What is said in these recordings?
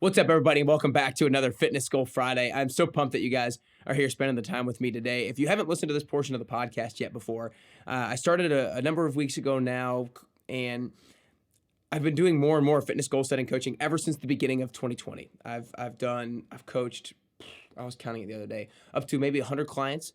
What's up, everybody, and welcome back to another Fitness Goal Friday. I'm so pumped that you guys are here spending the time with me today. If you haven't listened to this portion of the podcast yet before, I started a number of weeks ago now, and I've been doing more and more fitness goal setting coaching ever since the beginning of 2020. I've coached, I was counting it the other day, up to maybe 100 clients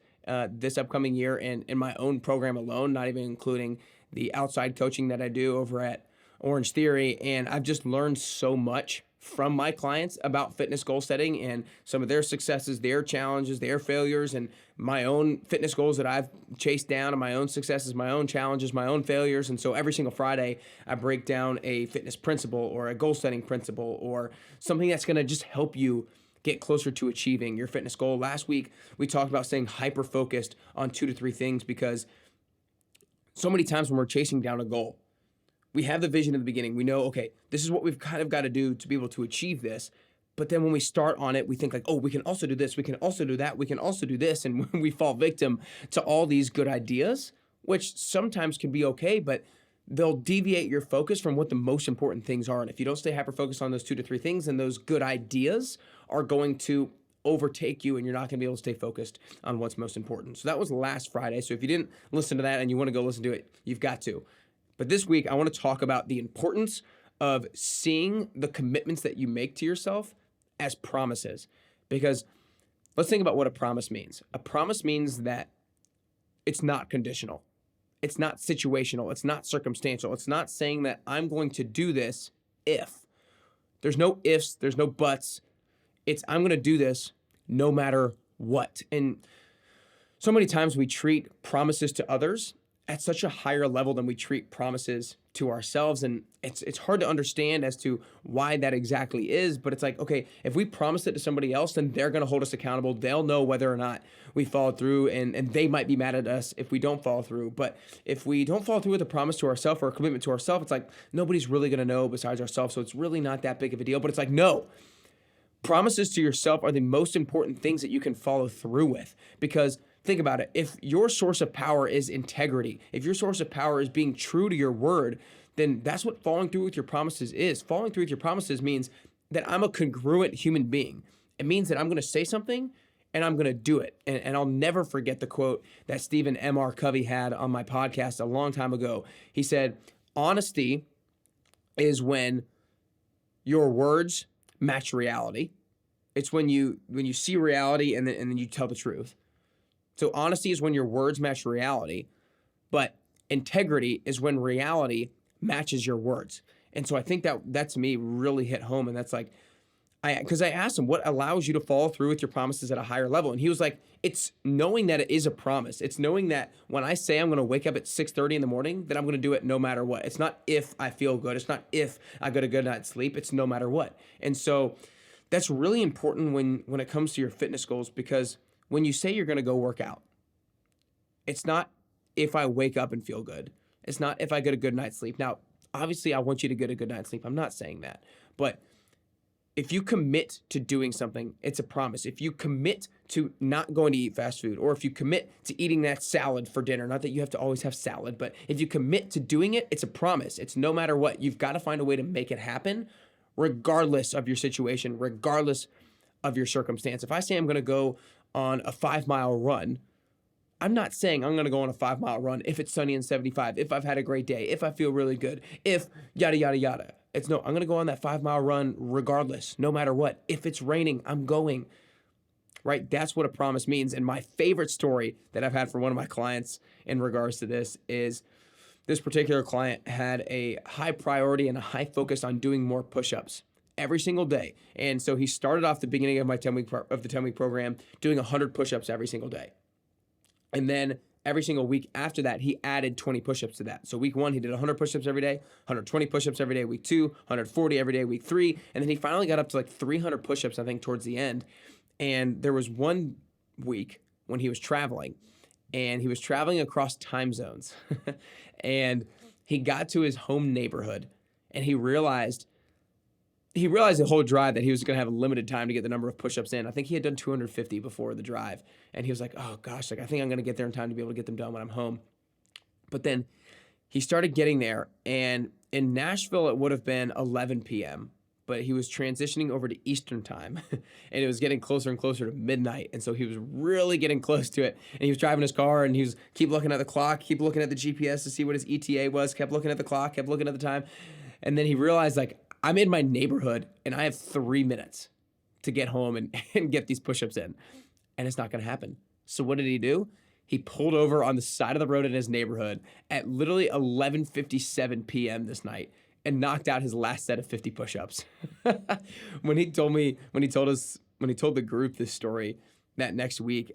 this upcoming year, and in my own program alone, not even including the outside coaching that I do over at Orange Theory. And I've just learned so much from my clients about fitness goal setting and some of their successes, their challenges, their failures, and my own fitness goals that I've chased down, and my own successes, my own challenges, my own failures. And so every single Friday, I break down a fitness principle or a goal setting principle or something that's going to just help you get closer to achieving your fitness goal. Last week, we talked about staying hyper focused on 2 to 3 things, because so many times when we're chasing down a goal, we have the vision in the beginning. We know, okay, this is what we've kind of got to do to be able to achieve this. But then when we start on it, we think like, oh, we can also do this, we can also do that, we can also do this. And we fall victim to all these good ideas, which sometimes can be okay, but they'll deviate your focus from what the most important things are. And if you don't stay hyper focused on those 2 to 3 things, then those good ideas are going to overtake you, and you're not going to be able to stay focused on what's most important. So that was last Friday. So if you didn't listen to that and you want to go listen to it, you've got to. But this week, I want to talk about the importance of seeing the commitments that you make to yourself as promises. Because let's think about what a promise means. A promise means that it's not conditional, it's not situational, it's not circumstantial. It's not saying that I'm going to do this if. There's no ifs, there's no buts. It's I'm going to do this no matter what. And so many times we treat promises to others at such a higher level than we treat promises to ourselves. And it's hard to understand as to why that exactly is. But it's like, okay, if we promise it to somebody else, then they're going to hold us accountable. They'll know whether or not we followed through, and they might be mad at us if we don't follow through. But if we don't follow through with a promise to ourselves or a commitment to ourselves, it's like nobody's really going to know besides ourselves. So it's really not that big of a deal. But it's like, no, promises to yourself are the most important things that you can follow through with. Because think about it. If your source of power is integrity, if your source of power is being true to your word, then that's what following through with your promises is. Following through with your promises means that I'm a congruent human being. It means that I'm going to say something and I'm going to do it. And I'll never forget the quote that Stephen M.R. Covey had on my podcast a long time ago. He said, honesty is when your words match reality. It's when you see reality and then you tell the truth. So honesty is when your words match reality, but integrity is when reality matches your words. And so I think that to me really hit home. And that's like, because I asked him, what allows you to follow through with your promises at a higher level? And he was like, it's knowing that it is a promise. It's knowing that when I say I'm going to wake up at 6:30 in the morning, that I'm going to do it no matter what. It's not if I feel good. It's not if I get a good night's sleep. It's no matter what. And so that's really important when it comes to your fitness goals, because when you say you're going to go work out, it's not if I wake up and feel good. It's not if I get a good night's sleep. Now, obviously, I want you to get a good night's sleep. I'm not saying that. But if you commit to doing something, it's a promise. If you commit to not going to eat fast food, or if you commit to eating that salad for dinner, not that you have to always have salad, but if you commit to doing it, it's a promise. It's no matter what. You've got to find a way to make it happen, regardless of your situation, regardless of your circumstance. If I say I'm going to go on a 5 mile run, I'm not saying I'm going to go on a 5 mile run if it's sunny and 75, if I've had a great day, if I feel really good, if yada, yada, yada. It's no, I'm going to go on that 5 mile run regardless, no matter what. If it's raining, I'm going, right? That's what a promise means. And my favorite story that I've had from one of my clients in regards to this is this particular client had a high priority and a high focus on doing more push-ups every single day. And so he started off the beginning of my 10-week program doing 100 push-ups every single day. And then every single week after that, he added 20 push-ups to that. So week 1, he did 100 push-ups every day, 120 push-ups every day. Week 2, 140 every day. Week 3, and then he finally got up to like 300 push-ups, I think, towards the end. And there was one week when he was traveling, and he was traveling across time zones. And he got to his home neighborhood, and he realized the whole drive that he was going to have a limited time to get the number of push-ups in. I think he had done 250 before the drive. And he was like, oh gosh, like I think I'm going to get there in time to be able to get them done when I'm home. But then he started getting there, and in Nashville, it would have been 11 p.m. but he was transitioning over to Eastern time and it was getting closer and closer to midnight. And so he was really getting close to it. And he was driving his car and he was keep looking at the clock, keep looking at the GPS to see what his ETA was, kept looking at the clock, kept looking at the time. And then he realized, like, I'm in my neighborhood and I have 3 minutes to get home and get these push-ups in. And it's not going to happen. So what did he do? He pulled over on the side of the road in his neighborhood at literally 11:57 p.m. this night and knocked out his last set of 50 push-ups. When he told the group this story that next week,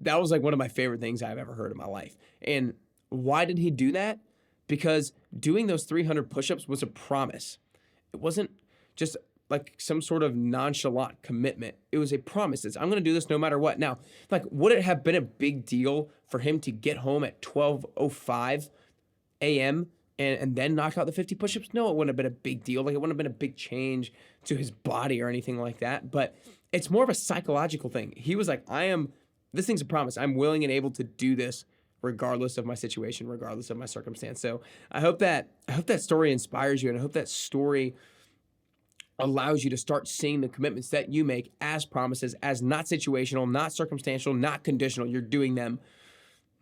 that was like one of my favorite things I've ever heard in my life. And why did he do that? Because doing those 300 push-ups was a promise. It wasn't just like some sort of nonchalant commitment. It was a promise. I'm going to do this no matter what. Now, like, would it have been a big deal for him to get home at 12:05 a.m. and then knock out the 50 push-ups? No, it wouldn't have been a big deal. Like, it wouldn't have been a big change to his body or anything like that. But it's more of a psychological thing. He was like, this thing's a promise. I'm willing and able to do this regardless of my situation, regardless of my circumstance. So I hope that story inspires you, and I hope that story allows you to start seeing the commitments that you make as promises, as not situational, not circumstantial, not conditional. You're doing them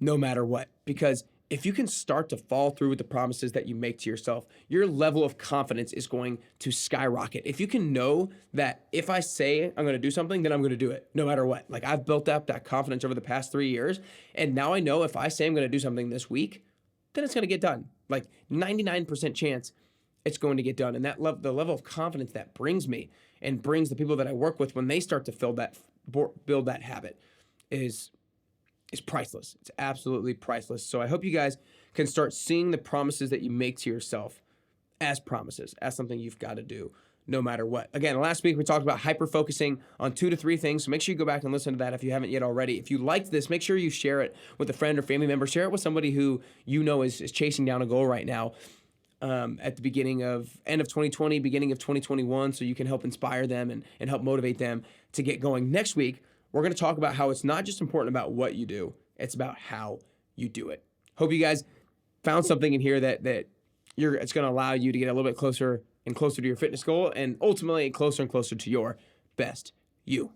no matter what. Because if you can start to follow through with the promises that you make to yourself, your level of confidence is going to skyrocket. If you can know that if I say I'm going to do something, then I'm going to do it no matter what. Like, I've built up that confidence over the past 3 years. And now I know if I say I'm going to do something this week, then it's going to get done. Like 99% chance it's going to get done. And the level of confidence that brings me and brings the people that I work with when they start to build that habit is priceless. It's absolutely priceless. So I hope you guys can start seeing the promises that you make to yourself as promises, as something you've got to do no matter what. Again, last week we talked about hyper-focusing on 2 to 3 things. So make sure you go back and listen to that if you haven't yet already. If you liked this, make sure you share it with a friend or family member. Share it with somebody who you know is chasing down a goal right now. At the end of 2020, beginning of 2021, so you can help inspire them and help motivate them to get going. Next week, we're going to talk about how it's not just important about what you do, it's about how you do it. Hope you guys found something in here that it's going to allow you to get a little bit closer and closer to your fitness goal, and ultimately closer and closer to your best you.